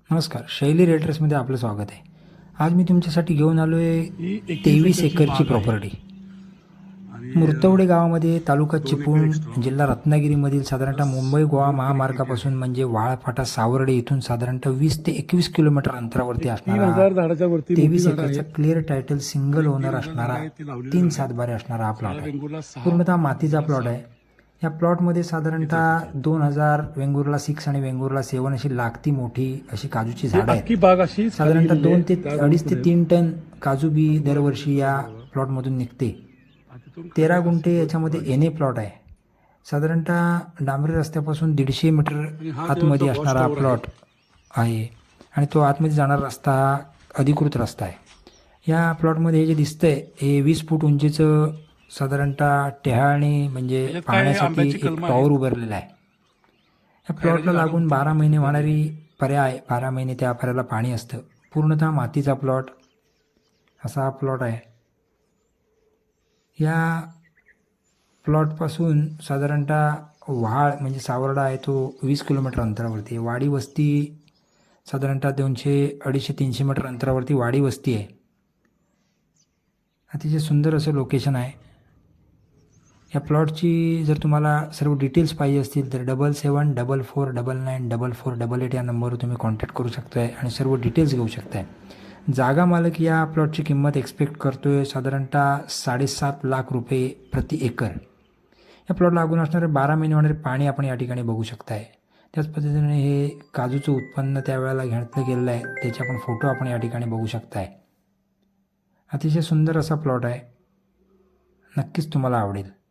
नमस्कार, शैली रेटर्समध्ये आपलं स्वागत आहे. आज मी तुमच्यासाठी घेऊन आलो आहे 23 एकरची प्रॉपर्टी. मुर्तवडे गावामध्ये, तालुका चिपळूण, जिल्हा रत्नागिरीमधील साधारणतः मुंबई गोवा महामार्गापासून म्हणजे वाळफाटा सावर्डे इथून साधारणतः 20 ते 21 किलोमीटर अंतरावरती असणारा 23 एकरचा क्लिअर टायटल सिंगल ओनर असणारा 3 सातबारे असणारा हा प्लॉट आहे. पूर्णतः मातीचा प्लॉट आहे. या प्लॉटमध्ये साधारणतः 2000 वेंगुर्ला 6 आणि वेंगुर्ला 7 अशी लागती मोठी अशी काजूची झाडं आहेत. साधारणतः 2 ते 2.5 ते 3 टन काजू बी दरवर्षी या प्लॉटमधून निघते. 13 गुंठे याच्यामध्ये एनए प्लॉट आहे. साधारणतः डांबरी रस्त्यापासून 150 मीटर आतमध्ये असणारा प्लॉट आहे आणि तो आतमध्ये जाणारा रस्ता हा अधिकृत रस्ता आहे. या प्लॉटमध्ये हे जे दिसतंय हे 20 फूट उंचीचं साधारणतः टेहाळणी म्हणजे पाण्यासाठी एक टॉवर उभारलेला आहे. या प्लॉटला लागून 12 महिने वाहणारी पर्याय, 12 महिने त्या पर्याला पाणी असतं. पूर्णतः मातीचा प्लॉट असा हा प्लॉट आहे. या प्लॉटपासून साधारणतः व्हाळ म्हणजे सावर्डा आहे तो 20 किलोमीटर अंतरावरती आहे. वाडी वस्ती साधारणतः 200-250-300 मीटर अंतरावरती वाडी वस्ती आहे. अतिशय सुंदर असं लोकेशन आहे. या प्लॉटची जर तुम्हाला सर्व डिटेल्स पाहिजे असतील तर 7744994488 या नंबरवर तुम्ही कॉन्टॅक्ट करू शकताय आणि सर्व डिटेल्स घेऊ शकताय. जागा मालक या प्लॉटची किंमत एक्सपेक्ट करतोय साधारणतः 7.5 लाख रुपये प्रति एकर. या प्लॉट लागून असणारे 12 महिने होणारे पाणी आपण या ठिकाणी बघू शकताय. त्याच पद्धतीने हे काजूचं उत्पन्न त्यावेळेला घेतलं गेलेलं आहे, त्याचे आपण फोटो आपण या ठिकाणी बघू शकताय. अतिशय सुंदर असा प्लॉट आहे. नक्कीच तुम्हाला आवडेल.